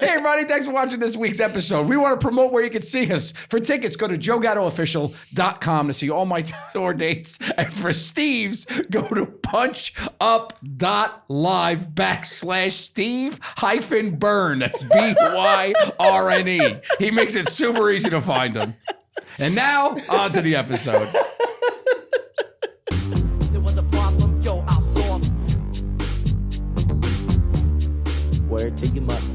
Hey, everybody, thanks for watching this week's episode. We want to promote where you can see us. For tickets, go to joegattoofficial.com to see all my tour dates. And for Steve's, go to punchup.live/Steve-Byrne. That's Byrne. He makes it super easy to find him. And now, on to the episode. There was a problem, yo, I saw. Word to your mother.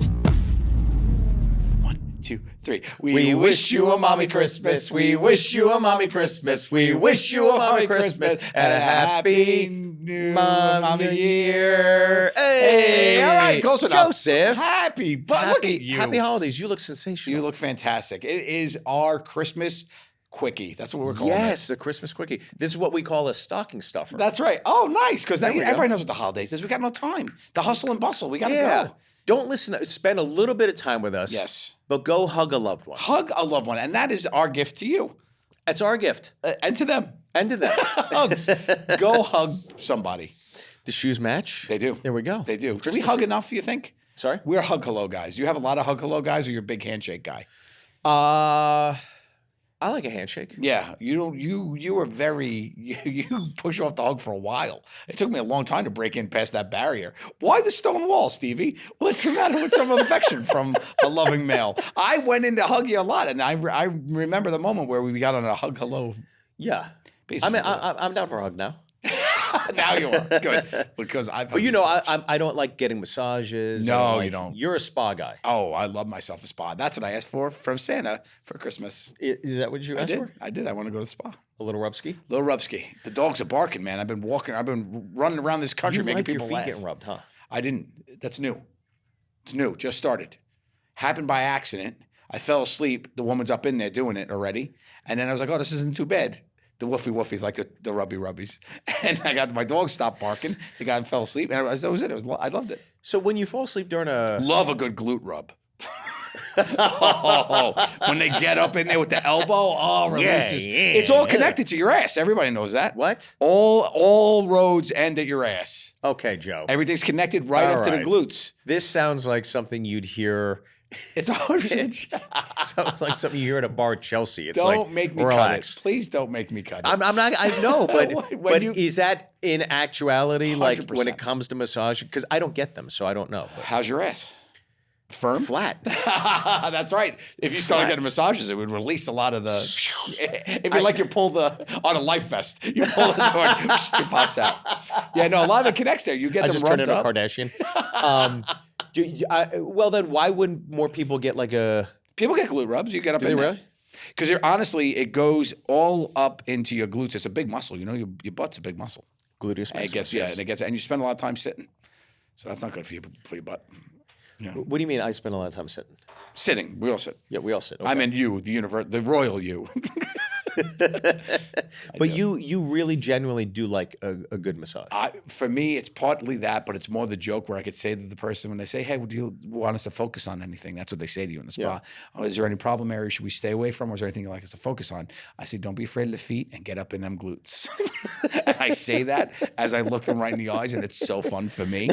1, 2, 3. We wish you a mommy Christmas. We wish you a mommy Christmas. We wish you a mommy Christmas and a happy new mommy year. Hey, all right, close enough. Joseph. Happy, but look at you. Happy holidays. You look sensational. You look fantastic. It is our Christmas quickie. That's what we're calling it. Yes, a Christmas quickie. This is what we call a stocking stuffer. That's right. Oh, nice. Because There we go. everybody knows what the holidays is. We got no time. The hustle and bustle. We got to go. Don't listen. Spend a little bit of time with us. Yes. But go hug a loved one. Hug a loved one. And that is our gift to you. That's our gift. And to them. And to them. Hugs. Go hug somebody. The shoes match. They do. There we go. They do. Do we Christmas hug Eve. enough, you think? Sorry? We're hug hello guys. You have a lot of hug hello guys, or you're a big handshake guy? I like a handshake. Yeah, you were very you push off the hug for a while. It took me a long time to break in past that barrier. Why the stone wall, Stevie? What's the matter with some affection from a loving male? I went in to hug you a lot, and I remember the moment where we got on a hug hello. Yeah. Basically. I'm down for a hug now. Now you are good because I've. But you know, I don't like getting massages. No, you don't. You're a spa guy. Oh, I love myself a spa. That's what I asked for from Santa for Christmas. Is that what you asked for? I did. I want to go to the spa. A little rubski? Little Rubsky. The dogs are barking, man. I've been running around this country You making like your people feet laugh. getting rubbed, huh? I didn't. That's new. It's new. Just started. Happened by accident. I fell asleep. The woman's up in there doing it already. And then I was like, oh, this isn't too bad. The woofy woofies, like the rubby rubbies. And I got my dog stopped barking. The guy fell asleep. And that was it. I loved it. So when you fall asleep during a... Love a good glute rub. When they get up in there with the elbow, releases. It's all connected to your ass. Everybody knows that. What? All roads end at your ass. Okay, Joe. Everything's connected right All up to the right. glutes. This sounds like something you'd hear... It's 100%. Sounds like something you hear at a bar at Chelsea. It's Don't like, make me relax. cut it. Please don't make me cut it. I'm not. I know, but When you- is that in actuality like when 100%. it comes to massage? Because I don't get them, so I don't know. But How's your ass? Firm? flat. That's right. If you started getting massages, it would release a lot of the. It'd be like you pull on a life vest. You pull the door, it pops out. Yeah, no, a lot of it connects there. You get I them just turned rubbed into a up. Kardashian. Well, then why wouldn't more people get like a? People get glute rubs. You get up Do in they there. really? Because honestly, it goes all up into your glutes. It's a big muscle. You know, your butt's a big muscle. Gluteus And it maximus, gets, yes. and you spend a lot of time sitting. So that's not good for your butt. What do you mean? I spend a lot of time sitting. Sitting. We all sit. Yeah, we all sit. Okay. I mean you, the royal you. But you really genuinely do like a good massage. For me, it's partly that, but it's more the joke where I could say to the person when they say, hey, do you want us to focus on anything? That's what they say to you in the spa. Yeah. Oh, is there any problem areas should we stay away from? Or is there anything you'd like us to focus on? I say, don't be afraid of the feet and get up in them glutes. And I say that as I look them right in the eyes, and it's so fun for me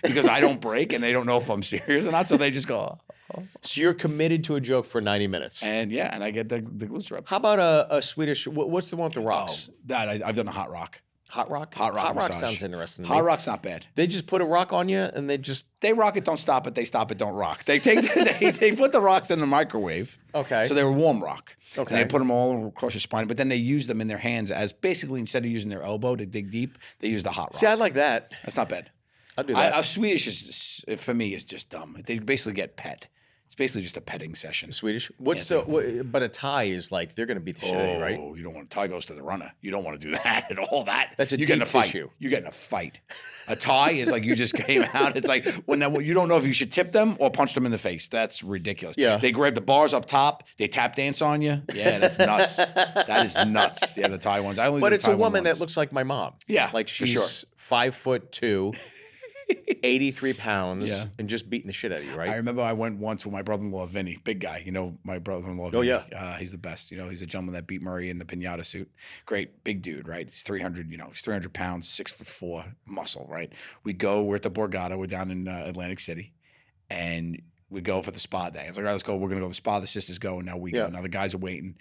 because I don't break and they don't know if I'm serious or not. So they just go, oh. So you're committed to a joke for 90 minutes. And yeah, and I get the glutes rub. How about a Swedish? What's the one with the rocks? Oh, that I've done a hot rock. Hot rock. Hot rock massage. sounds interesting. To Hot me. rock's not bad. They just put a rock on you and They rock it, don't stop it. They stop it, don't rock. They they put the rocks in the microwave. Okay. So they were warm rock. Okay. And they put them all across your spine, but then they use them in their hands as basically instead of using their elbow to dig deep, they use the hot rock. See, I like that. That's not bad. I'll do that. A Swedish is for me is just dumb. They basically get pet. It's basically just a petting session. Swedish. What's but a Thai is like they're going to beat the shit out of you, right? Oh, you don't want Thai goes to the runner. You don't want to do that at all. That's a you get in deep a fight. tissue. You get in a fight. A Thai is like you just came out. It's like when you don't know if you should tip them or punch them in the face. That's ridiculous. Yeah. They grab the bars up top. They tap dance on you. Yeah, that's nuts. That is nuts. Yeah, the Thai ones. I only But do it's Thai a one woman once. that looks like my mom. Yeah, like for she's sure. 5'2", 83 pounds, Yeah. and just beating the shit out of you, right? I remember I went once with my brother-in-law, Vinny, big guy. You know, my brother-in-law. Oh, Vinny. yeah. He's the best. You know, he's a gentleman that beat Murray in the pinata suit. Great, big dude, right? He's 300, he's 300 pounds, 6'4", muscle, right? We're at the Borgata. We're down in Atlantic City. And we go for the spa day. I was like, all right, let's go. We're going to go to the spa. The sisters go, and now we go. Now the guys are waiting.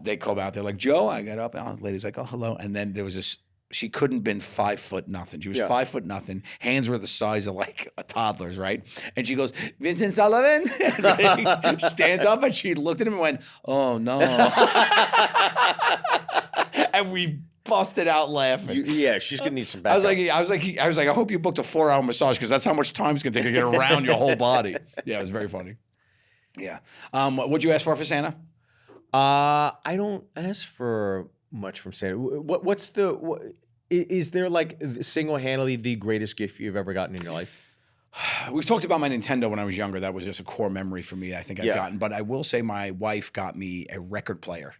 They come out. They're like, Joe, I got up. And the lady's like, oh, hello. And then there was this, she couldn't have been 5 foot nothing. She was 5 foot nothing. Hands were the size of like a toddler's, right? And she goes, Vincent Sullivan? And he stands up and she looked at him and went, oh, no. And we busted out laughing. She's gonna need some backup. I was like, I hope you booked a 4-hour massage because that's how much time it's gonna take to get around your whole body. Yeah, it was very funny. Yeah. What'd you ask for Santa? I don't ask for much from Santa. Is there like single-handedly the greatest gift you've ever gotten in your life? We've talked about my Nintendo when I was younger. That was just a core memory for me. I think I've gotten, but I will say my wife got me a record player,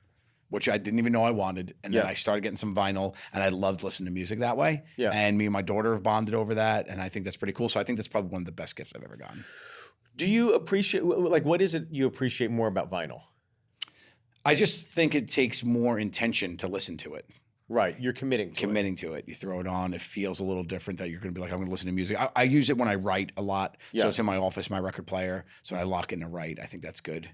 which I didn't even know I wanted. And then I started getting some vinyl, and I loved listening to music that way. Yeah. And me and my daughter have bonded over that, and I think that's pretty cool. So I think that's probably one of the best gifts I've ever gotten. Do you appreciate, like, what is it you appreciate more about vinyl? I just think it takes more intention to listen to it. Right, you're committing to it. You throw it on. It feels a little different that you're going to be like, I'm going to listen to music. I use it when I write a lot. Yeah. So it's in my office, my record player. So when I lock in to write, I think that's good.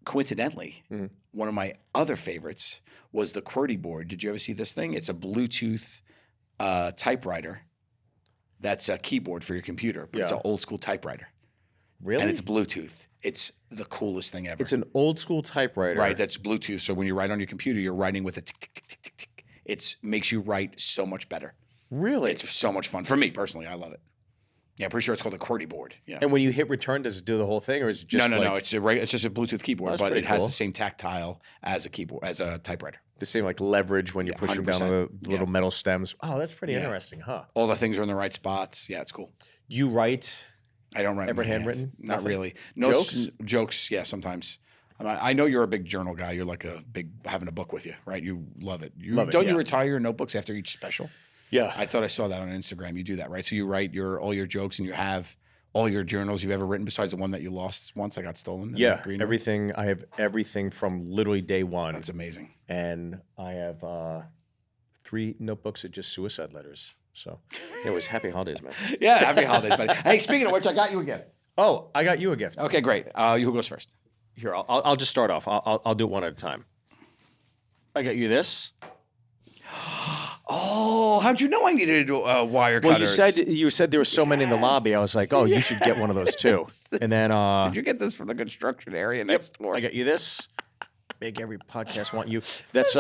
Coincidentally, one of my other favorites was the QWERTY board. Did you ever see this thing? It's a Bluetooth typewriter. That's a keyboard for your computer, but it's an old school typewriter. Really? And it's Bluetooth. It's the coolest thing ever. It's an old school typewriter. Right, that's Bluetooth. So when you write on your computer, you're writing with a tick, tick, tick, tick, tick, tick. It makes you write so much better. Really? It's so much fun. For me, personally, I love it. Yeah, I'm pretty sure it's called a QWERTY board. Yeah. And when you hit return, does it do the whole thing, or is it just No. It's just a Bluetooth keyboard, but it has the same tactile as a keyboard, as a typewriter. The same like leverage when you're pushing down the little metal stems. Oh, that's pretty interesting, huh? All the things are in the right spots. Yeah, it's cool. You write? I don't write. Ever handwritten? Not really. Jokes, yeah, sometimes. I know you're a big journal guy. You're like having a book with you, right? You love it. Don't you retire your notebooks after each special? Yeah. I thought I saw that on Instagram. You do that, right? So you write all your jokes, and you have all your journals you've ever written besides the one that you lost once I got stolen. Yeah, everything. I have everything from literally day one. That's amazing. And I have 3 notebooks of just suicide letters. So it was happy holidays, man. Yeah, happy holidays, buddy. Hey, speaking of which, I got you a gift. Oh, I got you a gift. Okay, great. Who goes first? Here, I'll just start off. I'll do it one at a time. I got you this. Oh, how'd you know I needed wire cutters? Well, you said there were so many in the lobby. I was like, oh, you should get one of those too. And then did you get this from the construction area next door? I got you this. Make every podcast want you. That's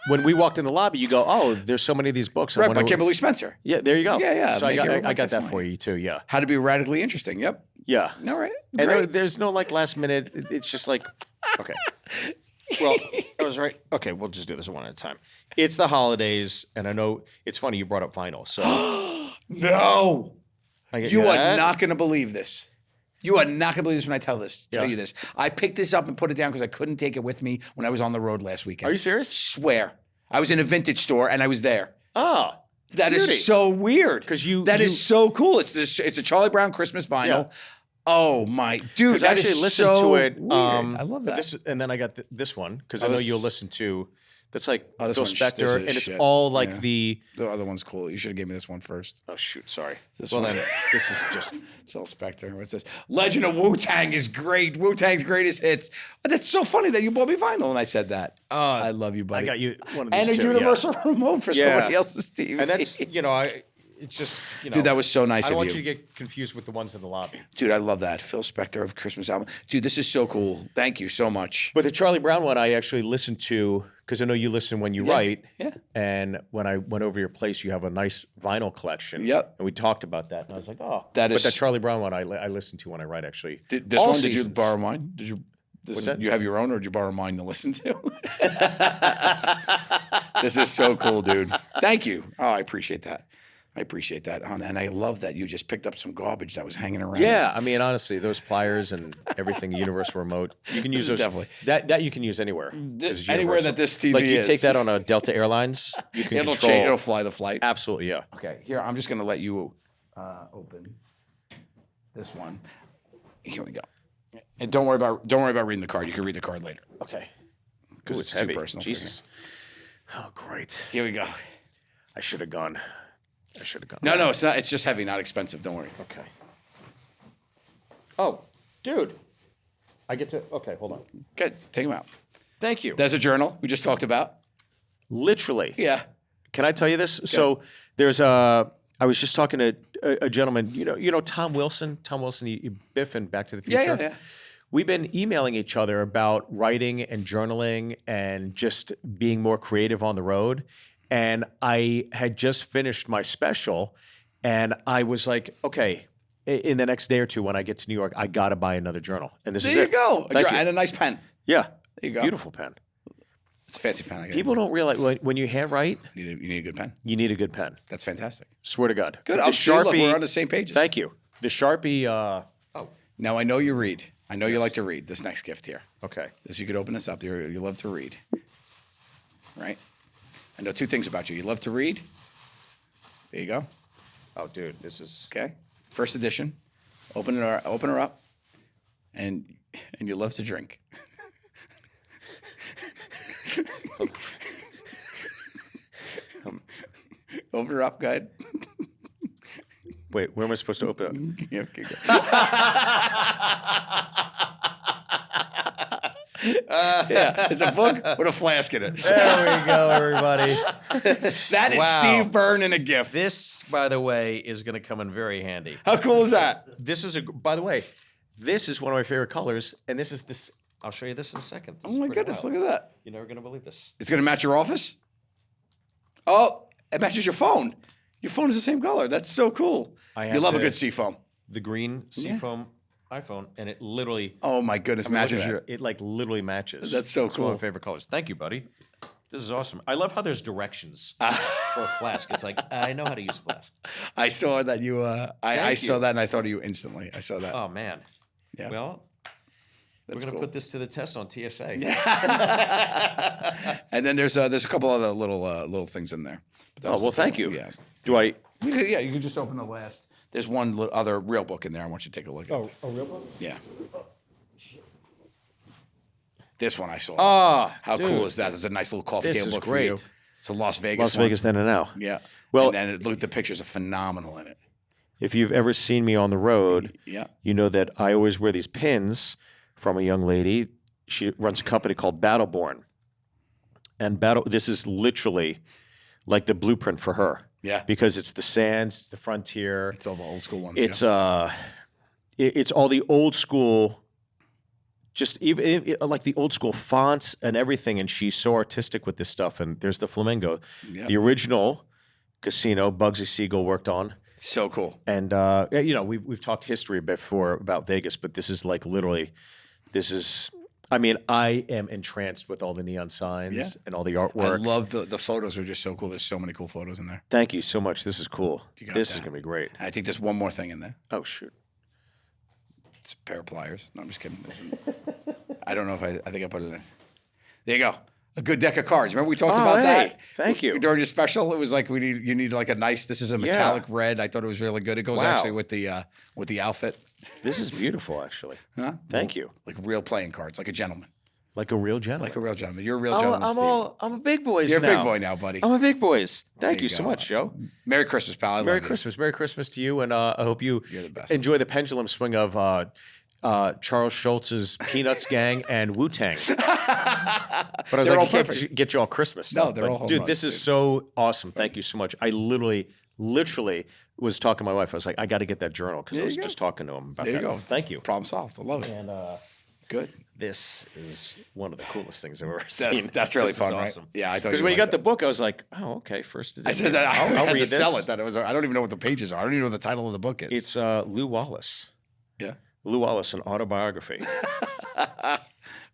when we walked in the lobby. You go, oh, there's so many of these books. Right, by Kimberly Spencer. Yeah, there you go. Yeah. So I got that for you too. Yeah. How to be radically interesting. Yep. Yeah. All right. And there's no like last minute. It's just like, okay. Well, I was right. Okay, we'll just do this one at a time. It's the holidays, and I know it's funny you brought up vinyl. So no, you are not going to believe this. You are not going to believe this when I tell you this. I picked this up and put it down because I couldn't take it with me when I was on the road last weekend. Are you serious? Swear. I was in a vintage store and I was there. Oh. That is so weird. That is so cool. It's a Charlie Brown Christmas vinyl. Yeah. Oh my dude, that is so weird. I love that. And then I got this one because I know you'll listen to. That's like Phil Spector, and it's shit. all like the other one's cool. You should have given me this one first. Oh shoot, sorry. This is just Phil Spector. What's this? Legend of Wu-Tang is great. Wu-Tang's greatest hits. That's so funny that you bought me vinyl and I said that. I love you, buddy. I got you one of these and a universal remote for somebody else's TV. And that's it's just, dude, that was so nice of you. I don't want you to get confused with the ones in the lobby. Dude, I love that. Phil Spector of Christmas album. Dude, this is so cool. Thank you so much. But the Charlie Brown one I actually listened to because I know you listen when you write. Yeah. And when I went over your place, you have a nice vinyl collection. Yep. And we talked about that. And I was like, oh. But that Charlie Brown one I listen to when I write, actually. Did you borrow mine? You have your own, or did you borrow mine to listen to? This is so cool, dude. Thank you. Oh, I appreciate that. And I love that you just picked up some garbage that was hanging around. Yeah, I mean, honestly, those pliers and everything, universal remote, you can use those. Definitely. That you can use anywhere. Anywhere that this TV is. Like you take that on a Delta Airlines, you can it'll fly the flight. Absolutely, yeah. Okay, here, I'm just going to let you open this one. Here we go. And don't worry about reading the card. You can read the card later. Okay. Because it's heavy. Too personal. Jesus. Oh, great. Here we go. I should have gone. No, it's not. It's just heavy, not expensive. Don't worry. Okay. Oh, dude. I get to. Okay, hold on. Good. Take them out. Thank you. There's a journal we just talked about. Literally. Yeah. Can I tell you this? So there's a. I was just talking to a gentleman. You know Tom Wilson. Tom Wilson, Biff in Back to the Future. Yeah. We've been emailing each other about writing and journaling and just being more creative on the road. And I had just finished my special, and I was like, okay, in the next day or two when I get to New York, I got to buy another journal. And this is There it. you go. Thank you. And a nice pen. Yeah. There you go. Beautiful pen. It's a fancy pen. I got People don't realize when you handwrite, you need a good pen. you need a good pen. That's fantastic. Swear to God. Good. The I'll show you. Look, we're on the same pages. Thank you. The Sharpie. Now I know you read. I know you like to read. This next gift here. Okay. This you could open this up. You love to read, right? I know two things about you. You love to read. There you go. Oh, dude, this is. Okay. First edition. Open her up, and you love to drink. Open her up. Go ahead. Wait, where am I supposed to open it? Yeah, okay, go. Yeah, it's a book with a flask in it. There we go, everybody. That is Wow. Steve Byrne in a gift. This, by the way, is going to come in very handy. How cool is that? This is by the way, this is one of my favorite colors, and this is this. I'll show you this in a second. This Oh is my pretty goodness, wild. look at that. You're never going to believe this. It's going to match your office? Oh, it matches your phone. Your phone is the same color. That's so cool. I You have love a the- good seafoam. The green Seafoam iPhone, and it literally Oh my goodness, look at matches that. your. It like literally matches. That's so It's one of cool. my favorite colors. Thank you, buddy. This is awesome. I love how there's directions for a flask. It's like I know how to use a flask. I saw that you. I Thank saw you. that and I thought of you instantly. I saw that. Oh man. Yeah. Well, we're That's gonna cool. put this to the test on TSA. And then there's a couple other little things in there. But that Oh was well, the thank thing. you. Yeah. Do I? Yeah, you can just open the last. There's one other real book in there. I want you to take a look at. a real book? Yeah. This one I saw. Ah, How dude. cool is that? There's a nice little coffee This table is book for you. great. It's a Las Vegas. Las one. Vegas then and now. Yeah. Well- and then look, the pictures are phenomenal in it. If you've ever seen me on the road, Yeah. you know that I always wear these pins from a young lady. She runs a company called Byrne. And this is literally like the blueprint for her. Yeah. Because it's the sands, it's the frontier. It's all the old school ones. It's yeah. it's all the old school, just even like the old school fonts and everything. And she's so artistic with this stuff. And there's the flamingo, Yeah. the original casino Bugsy Siegel worked on. So cool. And you know, we've talked history before about Vegas, but this is like literally, this is. I mean, I am entranced with all the neon signs Yeah. and all the I artwork. love the photos are just so cool. There's so many cool photos in there. Thank you so much. This is cool. You got This is that. gonna be great. I think there's one more thing in there. Oh shoot. It's a pair of pliers. No, I'm just kidding. I don't know if I think I put it in. There you go. A good deck of cards. Remember we talked Oh, about hey, that? thank you. During your special, it was like you need like a nice. This is a metallic red. I thought it was really good. It goes Wow. actually with the outfit. This is beautiful, actually. Huh? Thank you. Like real playing cards, like a gentleman, Like a real gentleman. like a real gentleman. You're a real gentleman. Steve. I'm a big boys You're a now. big boy now, buddy. I'm a big boys. Thank There you you so go. much, Joe. Merry Christmas, pal. I love Merry you. Christmas. Merry Christmas to you, and I hope you You're the best. enjoy the pendulum swing of Charles Schultz's Peanuts Gang and Wu Tang. But I was They're like, all I can't perfect. get you all Christmas stuff. No, they're But, all home dude, runs, this is dude. so awesome. Thank you so much. I literally was talking to my wife. I was like, I got to get that journal because I There was you go. just talking to him about There you that. go. Thank you. Problem solved. I love it. And Good. this is one of the coolest things I've ever seen. That's really This is fun, right? awesome. Yeah, I thought Because when you liked got the book, I was like, oh, okay, first edition. I said that I I'll had read to this. sell it. That it was. I don't even know what the pages are. I don't even know what the title of the book is. It's Lou Wallace. Yeah. Lou Wallace, an autobiography.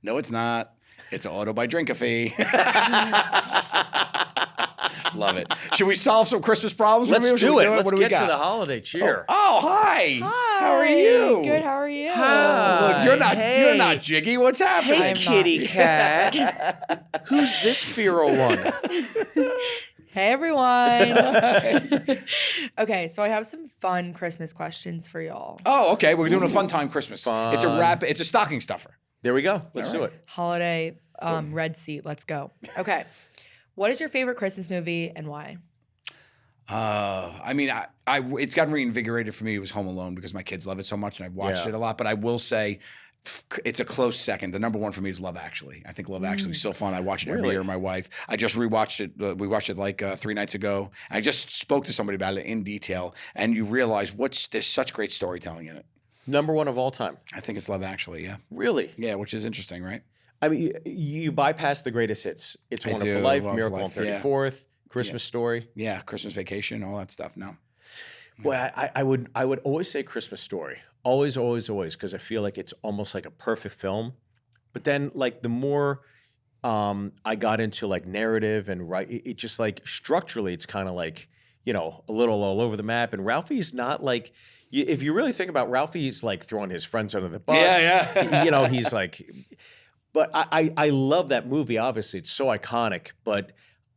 No, it's not. It's an auto by Drinkafee. Love it. Should we solve some Christmas problems? Let's Maybe? Should do we it. Let's What do we get to got? the holiday cheer. Oh, hi. Hi. How are you? Good. How are you? Hi. Look, you're not. Hey. You're not Jiggy. What's happening? Hey, I'm kitty not. cat. Who's this feral one? Hey, everyone. Okay, so I have some fun Christmas questions for y'all. Oh, okay. We're doing a fun time Christmas. It's a Fun. wrap. It's a stocking stuffer. There we go. Let's All do right. it. Holiday red seat. Let's go. Okay. What is your favorite Christmas movie and why? I mean, it's gotten reinvigorated for me. It was Home Alone because my kids love it so much and I've watched Yeah. it a lot. But I will say it's a close second. The number one for me is Love Actually. I think Love Actually is so fun. I watch it every Really? year with my wife. I just rewatched it. We watched it like 3 nights ago. I just spoke to somebody about it in detail. And you realize there's such great storytelling in it. Number one of all time. I think it's Love Actually, yeah. Really? Yeah, which is interesting, right? I mean, you bypass the greatest hits. It's a I Wonderful do, Life, Wonderful Miracle on Life, yeah. 34th, Christmas Story. Yeah, Christmas Vacation, all that stuff. No. Well, I would always say Christmas Story. Always, because I feel like it's almost like a perfect film. But then, like, the more I got into like narrative and it just like structurally, it's kind of like, you know, a little all over the map. And Ralphie's not like, if you really think about Ralphie's like throwing his friends under the bus. Yeah. You know, he's like, but I love that movie. Obviously, it's so iconic. But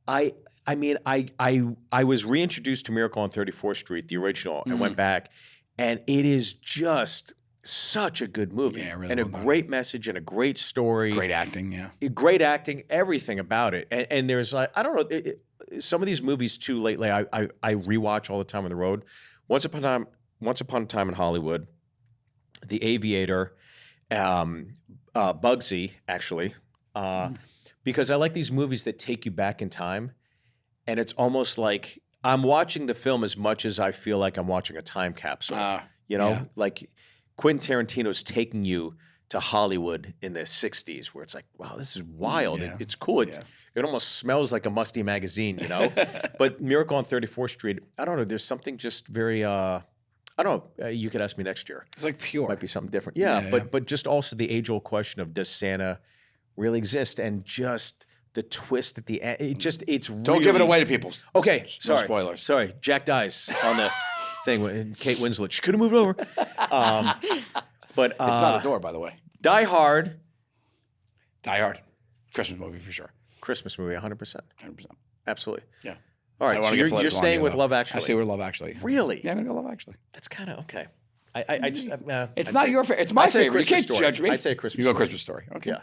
I mean, I was reintroduced to Miracle on 34th Street, the original, and went back, and it is just such a good movie, Yeah, really and a well done. great message and a great story, Great acting, yeah. great acting, everything about it. And there's like, I don't know, some of these movies too lately, I rewatch all the time on the road. Once Upon a Time in Hollywood, The Aviator, Bugsy, actually, because I like these movies that take you back in time. And it's almost like I'm watching the film as much as I feel like I'm watching a time capsule. You know, yeah. like Quentin Tarantino's taking you to Hollywood in the 60s where it's like, wow, this is wild. Yeah. It's cool. It almost smells like a musty magazine, you know? But Miracle on 34th Street, I don't know. There's something just very, I don't know. You could ask me next year. It's like pure. Might be something different. Yeah, Yeah, but just also the age-old question of does Santa really exist? And just the twist at the end. It's Don't give it away to people. Okay, No sorry. spoilers. Sorry, Jack dies on the thing and Kate Winslet. She could have moved over. But It's not a door, by the way. Die Hard, Die Hard. Christmas movie for sure. Christmas movie, 100%. 100%. Absolutely. Yeah. All I right, wanna so get you're political on staying you, with though. Love Actually. I say we're Love Actually. Really? Yeah, I'm going to go Love Actually. That's kind of okay. It's It's not your favorite. It's my I'd say a favorite. You Christmas can't Story. judge me. I'd say a Christmas You go Story. Christmas Story. Okay. Yeah.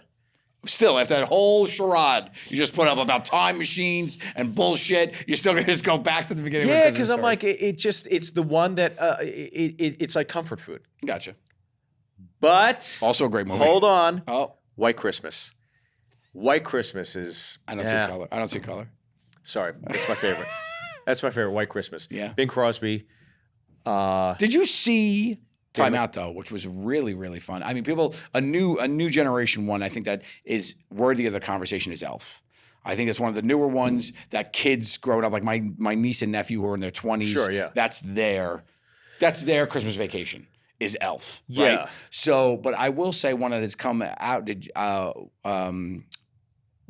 Still, after that whole charade you just put up about time machines and bullshit, you're still going to just go back to the beginning. Yeah, of because Christmas I'm Story. like, it's the one that it's like comfort food. Gotcha. But Also a great movie. hold on, Oh, White Christmas. White Christmas is. I don't see color. I don't see color. Sorry, that's my favorite. That's my favorite. White Christmas. Yeah. Bing Crosby. Did you see Time Out though, which was really, really fun? I mean, a new generation one. I think that is worthy of the conversation is Elf. I think it's one of the newer ones that kids growing up, like my niece and nephew who are in their 20s. Sure, yeah. That's their Christmas vacation is Elf. Yeah. Right? So, but I will say one that has come out.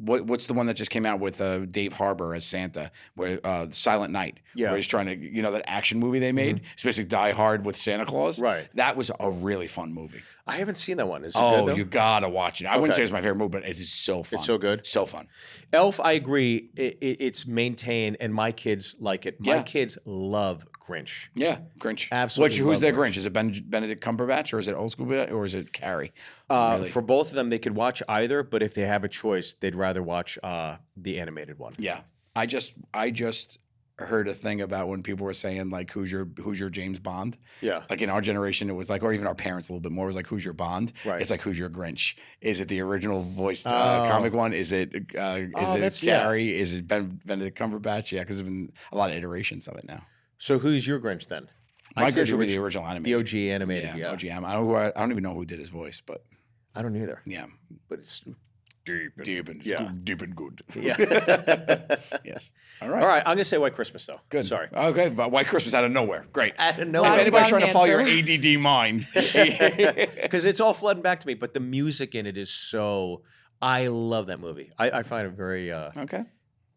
What's the one that just came out with Dave Harbour as Santa, where Silent Night, Yeah. where he's trying to, that action movie they made, it's basically Die Hard with Santa Claus. Right. That was a really fun movie. I haven't seen that one. Is it Oh, good though? you gotta watch it. I wouldn't Okay. say it's my favorite movie, but it is so fun. It's so good? So fun. Elf, I agree. It's maintained, and my kids like it. My Yeah. kids love Grinch. Yeah, Grinch. Absolutely Who's love their Grinch. Grinch? Is it Benedict Cumberbatch or is it old school or is it Carrie? Really? For both of them, they could watch either, but if they have a choice, they'd rather watch the animated one. Yeah. I just heard a thing about when people were saying like who's your James Bond? Yeah. Like in our generation, it was like, or even our parents a little bit more, it was like who's your Bond? Right. It's like who's your Grinch? Is it the original voiced comic one? Is it that's- yeah. Carrie? Is it Benedict Cumberbatch? Yeah, because there's been a lot of iterations of it now. So who's your Grinch then? My I'd say Grinch would be the orig- original The animated. OG animated, yeah. OGM. I don't even know who did his voice, but I don't either, yeah, but it's deep. deep and good. Yeah. Yes. All right. All right, I'm gonna say White Christmas though. Good. Sorry. Okay, but White Christmas out of nowhere. Great. Out of If nowhere. anybody's trying to follow your Answer. ADD mind, Because it's all flooding back to me, but the music in it is so. I love that movie. I find it very, okay.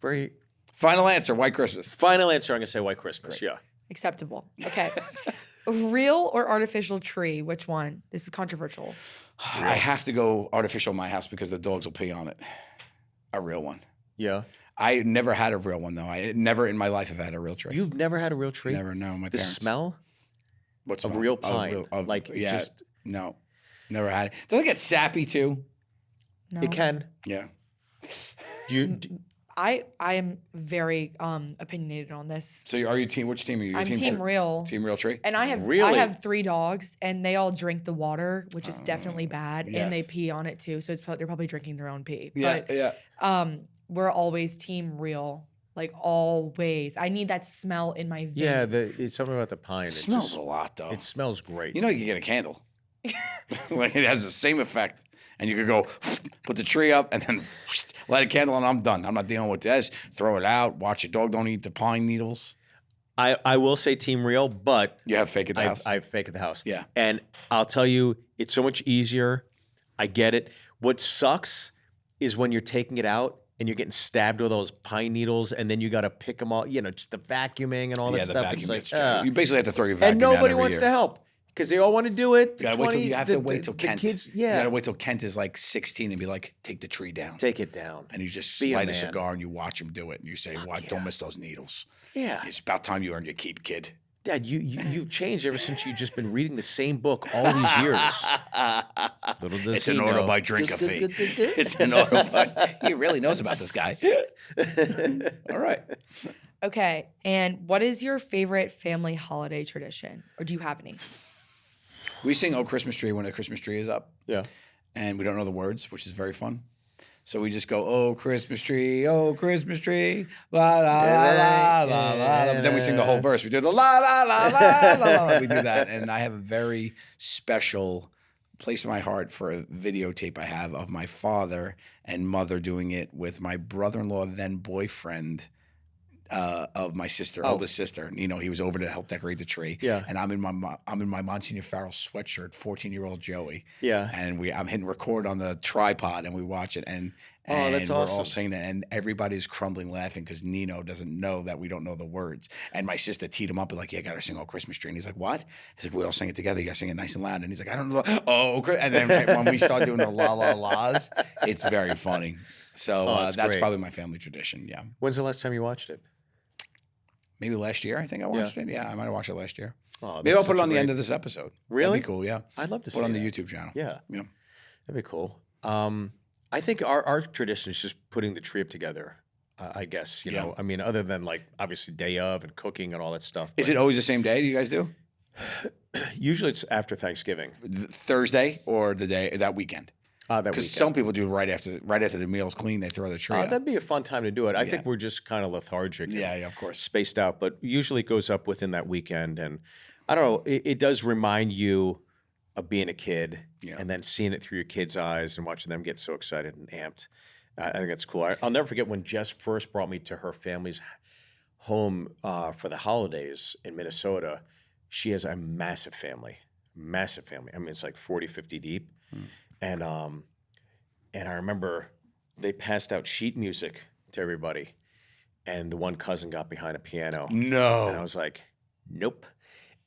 very. Final answer: White Christmas. Final answer. I'm gonna say White Christmas. Yeah. Acceptable. Okay. Real or artificial tree? Which one? This is controversial. I have to go artificial in my house because the dogs will pee on it. A real one. Yeah. I never had a real one though. I never in my life have had a real tree. You've never had a real tree? Never. No, my The parents. smell What's of smell? real pine, yeah. just No, never had it. Does it get sappy too? No. it can. Yeah. Do you? I am very opinionated on this. So are you team? Which team are you? I'm team real. Team real tree. And I Really? have 3 dogs, and they all drink the water, which is definitely bad, and they yes. pee on it too. So they're probably drinking their own pee. Yeah, But yeah. we're always team real, like always. I need that smell in my veins. Yeah, it's something about the pine. It smells a lot though. It smells great. You know, you can get a candle. Like it has the same effect, and you could go put the tree up and then light a candle, and I'm done. I'm not dealing with this. Throw it out. Watch your dog don't eat the pine needles. I will say team real, but You have fake at the house. I fake at the house. Yeah. And I'll tell you, it's so much easier. I get it. What sucks is when you're taking it out and you're getting stabbed with those pine needles, and then you got to pick them all. You know, just the vacuuming and all that Yeah, the stuff. vacuum It's gets like, you basically have to throw your vacuum and down nobody every wants year. to help because they all want to do it. You gotta wait till you have to wait till Kent. Kids, You yeah, gotta wait till Kent is like 16 and be like, take the tree down. take it down. And you just Be a light a man. cigar and you watch him do it, and you say, "Why? Don't miss those needles. Yeah, It's about time you earned your keep, kid." Dad, you've changed ever since you've just been reading the same book all these years. Little does It's he an order know. by Drinkafee. It's an order by. He really knows about this guy. All right. Okay, and what is your favorite family holiday tradition, or do you have any? We sing "Oh Christmas Tree" when a Christmas tree is up, Yeah. and we don't know the words, which is very fun. So we just go, "Oh Christmas tree, la la la la la la." But then we sing the whole verse. We do the la la la la la la. We do that, and I have a very special place in my heart for a videotape I have of my father and mother doing it with my brother-in-law, then boyfriend. Of my sister, oldest sister. You know, he was over to help decorate the tree. Yeah. And I'm in my Monsignor Farrell sweatshirt, 14-year-old Joey. Yeah. And I'm hitting record on the tripod, and we watch it, and that's we're all awesome. singing it, and everybody's crumbling laughing because Nino doesn't know that we don't know the words. And my sister teed him up, like, "Yeah, I gotta sing "Oh Christmas Tree." And he's like, "What?" He's like, "We all sing it together. You gotta sing it nice and loud." And he's like, "I don't know." Oh, and then when we start doing the la la la's, it's very funny. So that's that's great. probably my family tradition. Yeah. When's the last time you watched it? Maybe last year, I think I watched it. Yeah, I might have watched it last year. Oh, Maybe I'll put it on the end of this episode. Really? That'd be cool, yeah. I'd love to Put see it on that. the YouTube channel. Yeah, Yeah. that'd be cool. I think our tradition is just putting the tree up together. I guess you know. I mean, other than like obviously day of and cooking and all that stuff. Is it always the same day? Do you guys do Usually it's after Thanksgiving. Thursday or the day that weekend? That Because weekend. some people do right after the meal's clean, they throw the tree up. That'd be a fun time to do it. I think we're just kind of lethargic. and Yeah, of course. spaced out, but usually it goes up within that weekend. And I don't know, it does remind you of being a kid and then seeing it through your kids' eyes and watching them get so excited and amped. I think that's cool. I'll never forget when Jess first brought me to her family's home for the holidays in Minnesota. She has a massive family. I mean, it's like 40, 50 deep. And I remember they passed out sheet music to everybody. And the one cousin got behind a piano. No. And I was like, nope.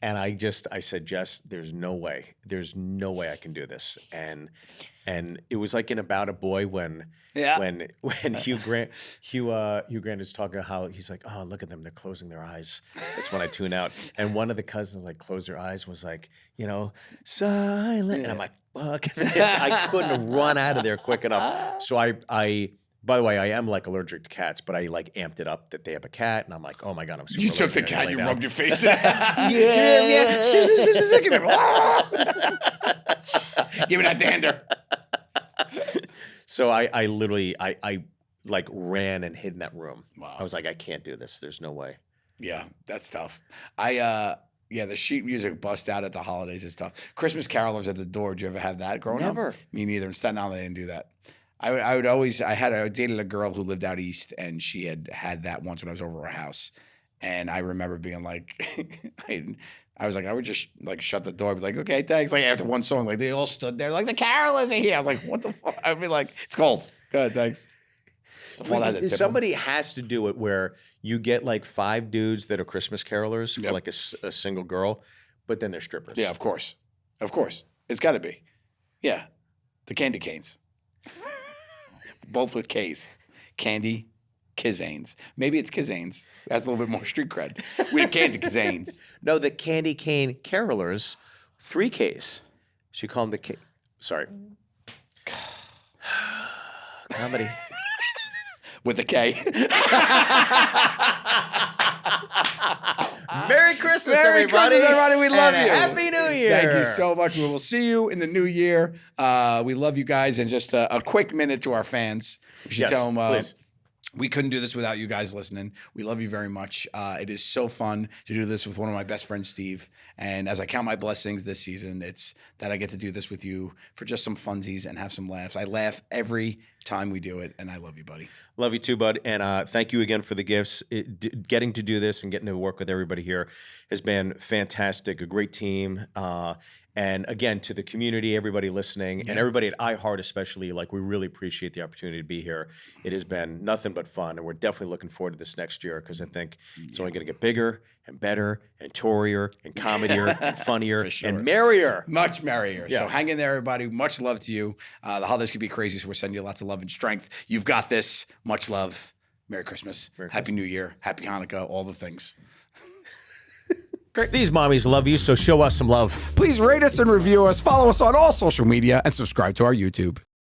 And I said, Jess, there's no way I can do this. And it was like in About a Boy when Hugh Grant is talking about how he's like, oh, look at them, they're closing their eyes. That's when I tune out. And one of the cousins like closed their eyes was like, you know, silent. And I'm like, fuck this. I couldn't run out of there quick enough. So I by the way, I am like allergic to cats, but I like amped it up that they have a cat, and I'm like, oh my god, I'm super. You took the allergic. cat, I you lay rubbed down. your face in it. Give me that dander. So I literally I like ran and hid in that room. Wow. I was like, I can't do this. There's no way. Yeah, that's tough. The sheet music bust out at the holidays is tough. Christmas carolers at the door. Did you ever have that growing up? Never. Me neither. In Staten Island, I didn't do that. I dated a girl who lived out east, and she had that once when I was over her house. And I remember being like, I was like, I would just like shut the door, be like, okay, thanks. Like after one song, like they all stood there, like the carolers are here. I was like, what the fuck? I'd be like, it's cold. Go ahead, thanks. Somebody has to do it where you get like 5 dudes that are Christmas carolers for like a single girl, but then they're strippers. Yeah, of course. It's got to be. Yeah, the candy canes. Both with K's. Candy, Kizanes. Maybe it's Kizanes. That's a little bit more street cred. We have cans of Kizanes. No, the candy cane carolers, 3 Ks. She called them Sorry. Comedy. with a K. Merry Christmas, Merry everybody. Christmas, everybody. We love and you. A Happy New Year. Thank you so much. We will see you in the new year. We love you guys. And just a quick minute to our fans. We should Yes, tell them, please. we couldn't do this without you guys listening. We love you very much. It is so fun to do this with one of my best friends, Steve. And as I count my blessings this season, it's that I get to do this with you for just some funsies and have some laughs. I laugh every time we do it, and I love you, buddy. Love you too, bud. And thank you again for the gifts. Getting to do this and getting to work with everybody here has been fantastic. A great team. And again, to the community, everybody listening, and everybody at iHeart especially, like, we really appreciate the opportunity to be here. It has been nothing but fun, and we're definitely looking forward to this next year because I think it's only going to get bigger and better and tourier and comedier and funnier and merrier. Much merrier. Yeah. So hang in there, everybody. Much love to you. The holidays could be crazy, so we're sending you lots of love and strength. You've got this. Much love. Merry Christmas. Happy New Year. Happy Hanukkah. All the things. Great. These mommies love you, so show us some love. Please rate us and review us. Follow us on all social media and subscribe to our YouTube.